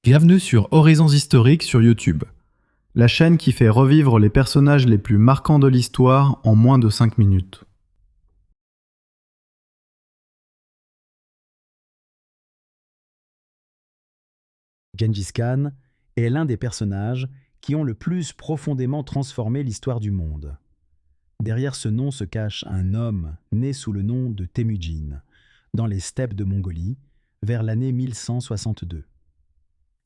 Bienvenue sur Horizons historiques sur YouTube, la chaîne qui fait revivre les personnages les plus marquants de l'histoire en moins de 5 minutes. Gengis Khan est l'un des personnages qui ont le plus profondément transformé l'histoire du monde. Derrière ce nom se cache un homme né sous le nom de Temujin, dans les steppes de Mongolie, vers l'année 1162.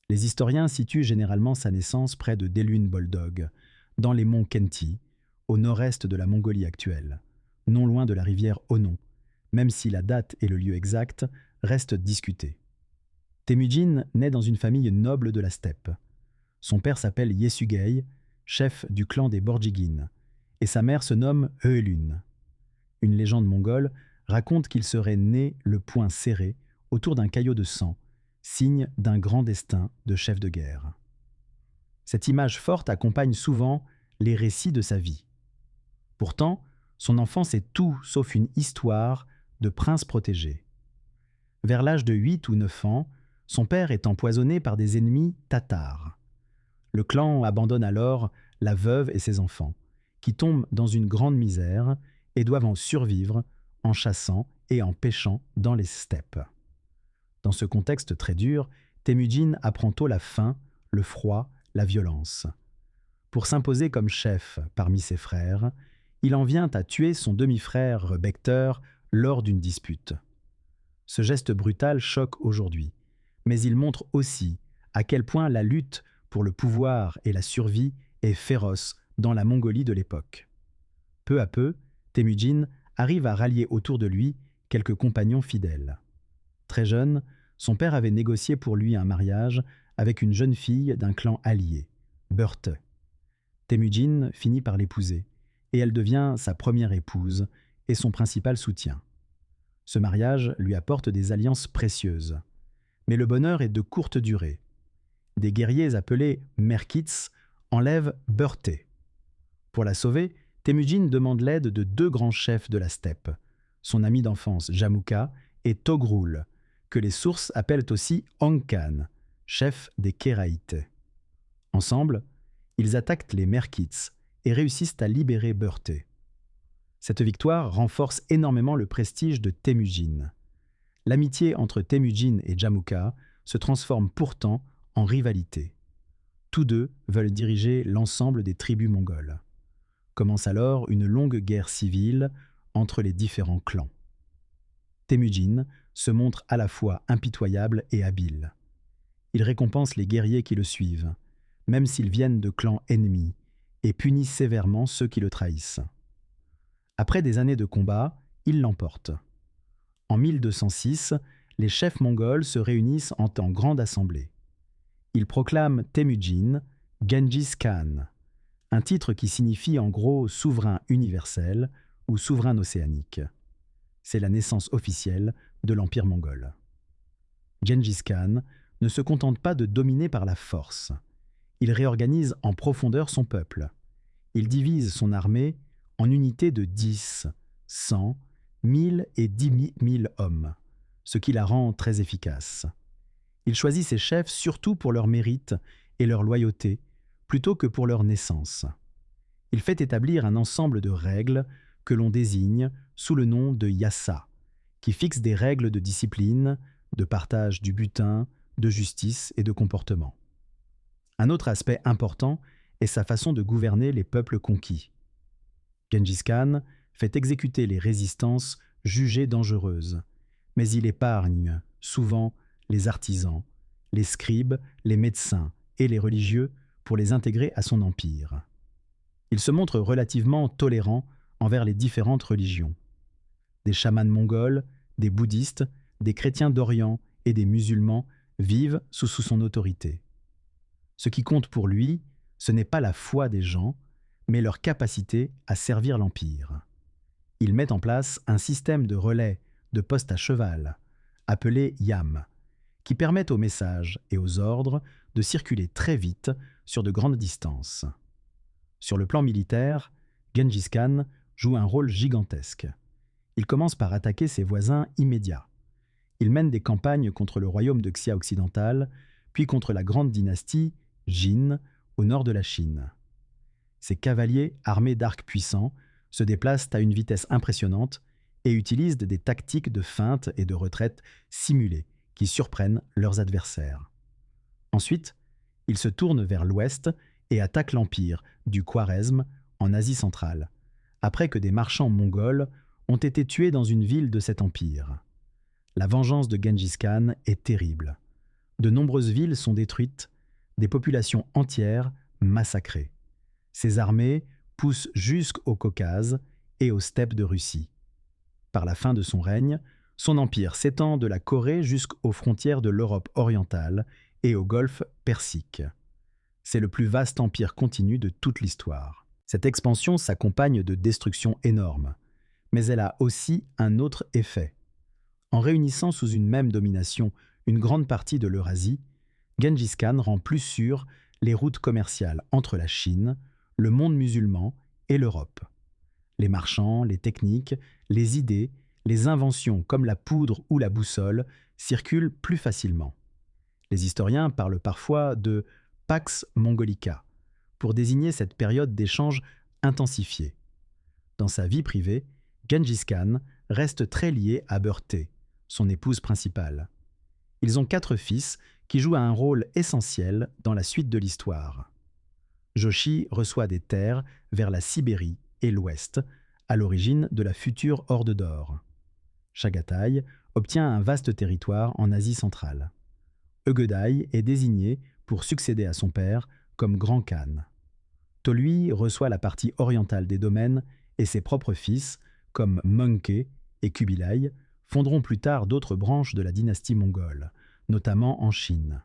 Les historiens situent généralement sa naissance près de Delun Boldog, dans les monts Khenti, au nord-est de la Mongolie actuelle, non loin de la rivière Onon, même si la date et le lieu exact restent discutés. Temujin naît dans une famille noble de la steppe. Son père s'appelle Yesugei, chef du clan des Borjigin, et sa mère se nomme Heulun. Une légende mongole raconte qu'il serait né le poing serré autour d'un caillot de sang, signe d'un grand destin de chef de guerre. Cette image forte accompagne souvent les récits de sa vie. Pourtant, son enfance est tout sauf une histoire de prince protégé. Vers l'âge de 8 ou 9 ans, son père est empoisonné par des ennemis tatars. Le clan abandonne alors la veuve et ses enfants, qui tombent dans une grande misère et doivent en survivre en chassant et en pêchant dans les steppes. Dans ce contexte très dur, Temujin apprend tôt la faim, le froid, la violence. Pour s'imposer comme chef parmi ses frères, il en vient à tuer son demi-frère Bekter lors d'une dispute. Ce geste brutal choque aujourd'hui, mais il montre aussi à quel point la lutte pour le pouvoir et la survie est féroce dans la Mongolie de l'époque. Peu à peu, Temujin arrive à rallier autour de lui quelques compagnons fidèles. Très jeune, son père avait négocié pour lui un mariage avec une jeune fille d'un clan allié, Börte. Temujin finit par l'épouser, et elle devient sa première épouse et son principal soutien. Ce mariage lui apporte des alliances précieuses. Mais le bonheur est de courte durée. Des guerriers appelés Merkits enlèvent Börte. Pour la sauver, Temujin demande l'aide de 2 grands chefs de la steppe, son ami d'enfance Jamukha et Togrul, que les sources appellent aussi Angkhan, chef des Kéraïtes. Ensemble, ils attaquent les Merkits et réussissent à libérer Börte. Cette victoire renforce énormément le prestige de Temujin. L'amitié entre Temujin et Jamukha se transforme pourtant en rivalité. Tous deux veulent diriger l'ensemble des tribus mongoles. Commence alors une longue guerre civile entre les différents clans. Temujin se montre à la fois impitoyable et habile. Il récompense les guerriers qui le suivent, même s'ils viennent de clans ennemis, et punit sévèrement ceux qui le trahissent. Après des années de combat, il l'emporte. En 1206, les chefs mongols se réunissent en grande assemblée. Ils proclament Temujin Gengis Khan, un titre qui signifie en gros souverain universel ou souverain océanique. C'est la naissance officielle de l'Empire mongol. Gengis Khan ne se contente pas de dominer par la force. Il réorganise en profondeur son peuple. Il divise son armée en unités de 10, 100, 1000 et 10 000 hommes, ce qui la rend très efficace. Il choisit ses chefs surtout pour leur mérite et leur loyauté, plutôt que pour leur naissance. Il fait établir un ensemble de règles que l'on désigne sous le nom de yassa, qui fixent des règles de discipline, de partage du butin, de justice et de comportement. Un autre aspect important est sa façon de gouverner les peuples conquis. Gengis Khan fait exécuter les résistances jugées dangereuses, mais il épargne souvent les artisans, les scribes, les médecins et les religieux pour les intégrer à son empire. Il se montre relativement tolérant envers les différentes religions. Des chamans mongols, des bouddhistes, des chrétiens d'Orient et des musulmans vivent sous son autorité. Ce qui compte pour lui, ce n'est pas la foi des gens, mais leur capacité à servir l'Empire. Il met en place un système de relais de postes à cheval, appelé yam, qui permettent aux messages et aux ordres de circuler très vite sur de grandes distances. Sur le plan militaire, Gengis Khan joue un rôle gigantesque. Il commence par attaquer ses voisins immédiats. Il mène des campagnes contre le royaume de Xia occidental, puis contre la grande dynastie Jin au nord de la Chine. Ces cavaliers armés d'arcs puissants se déplacent à une vitesse impressionnante et utilisent des tactiques de feinte et de retraite simulées qui surprennent leurs adversaires. Ensuite, ils se tournent vers l'ouest et attaquent l'empire du Khwarezm en Asie centrale, après que des marchands mongols ont été tués dans une ville de cet empire. La vengeance de Gengis Khan est terrible. De nombreuses villes sont détruites, des populations entières massacrées. Ses armées poussent jusqu'au Caucase et aux steppes de Russie. Par la fin de son règne, son empire s'étend de la Corée jusqu'aux frontières de l'Europe orientale et au golfe Persique. C'est le plus vaste empire continu de toute l'histoire. Cette expansion s'accompagne de destructions énormes, mais elle a aussi un autre effet. En réunissant sous une même domination une grande partie de l'Eurasie, Gengis Khan rend plus sûres les routes commerciales entre la Chine, le monde musulman et l'Europe. Les marchands, les techniques, les idées, les inventions comme la poudre ou la boussole circulent plus facilement. Les historiens parlent parfois de Pax Mongolica pour désigner cette période d'échanges intensifiés. Dans sa vie privée, Gengis Khan reste très lié à Burté, son épouse principale. Ils ont 4 fils qui jouent un rôle essentiel dans la suite de l'histoire. Jochi reçoit des terres vers la Sibérie et l'Ouest, à l'origine de la future Horde d'Or. Chagatai obtient un vaste territoire en Asie centrale. Ögedei est désigné pour succéder à son père comme Grand Khan. Tolui reçoit la partie orientale des domaines et ses propres fils, comme Mengke et Kubilai, fonderont plus tard d'autres branches de la dynastie mongole, notamment en Chine.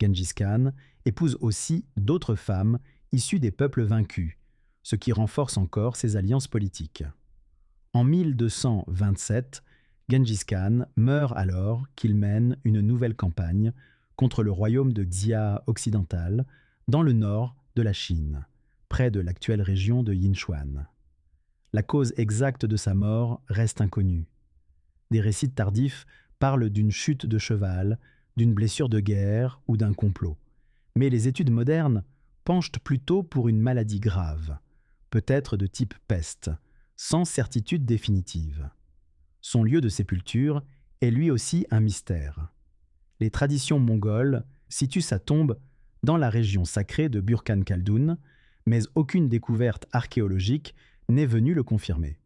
Gengis Khan épouse aussi d'autres femmes issues des peuples vaincus, ce qui renforce encore ses alliances politiques. En 1227, Gengis Khan meurt alors qu'il mène une nouvelle campagne contre le royaume de Xia occidental, dans le nord de la Chine, près de l'actuelle région de Yinchuan. La cause exacte de sa mort reste inconnue. Des récits tardifs parlent d'une chute de cheval, d'une blessure de guerre ou d'un complot. Mais les études modernes penchent plutôt pour une maladie grave, peut-être de type peste, sans certitude définitive. Son lieu de sépulture est lui aussi un mystère. Les traditions mongoles situent sa tombe dans la région sacrée de Burkhan Khaldun, mais aucune découverte archéologique n'est venue le confirmer.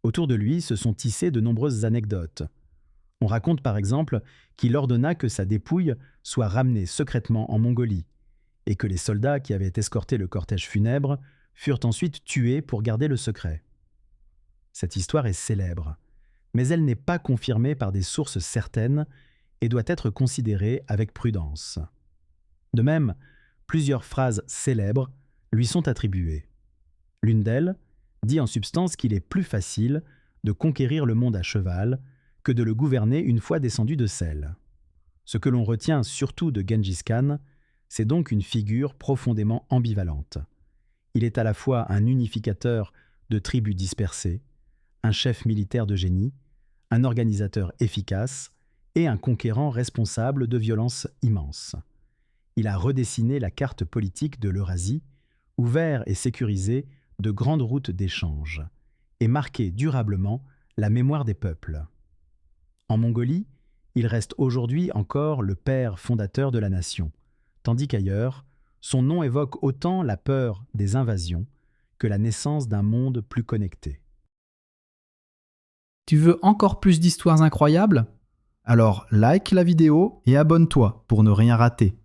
Autour de lui se sont tissées de nombreuses anecdotes. On raconte par exemple qu'il ordonna que sa dépouille soit ramenée secrètement en Mongolie, et que les soldats qui avaient escorté le cortège funèbre furent ensuite tués pour garder le secret. Cette histoire est célèbre, mais elle n'est pas confirmée par des sources certaines et doit être considérée avec prudence. De même, plusieurs phrases célèbres lui sont attribuées. L'une d'elles dit en substance qu'il est plus facile de conquérir le monde à cheval que de le gouverner une fois descendu de selle. Ce que l'on retient surtout de Gengis Khan, c'est donc une figure profondément ambivalente. Il est à la fois un unificateur de tribus dispersées, un chef militaire de génie, un organisateur efficace et un conquérant responsable de violences immenses. Il a redessiné la carte politique de l'Eurasie, ouvert et sécurisé de grandes routes d'échange, et marqué durablement la mémoire des peuples. En Mongolie, il reste aujourd'hui encore le père fondateur de la nation, tandis qu'ailleurs, son nom évoque autant la peur des invasions que la naissance d'un monde plus connecté. Tu veux encore plus d'histoires incroyables ? Alors like la vidéo et abonne-toi pour ne rien rater.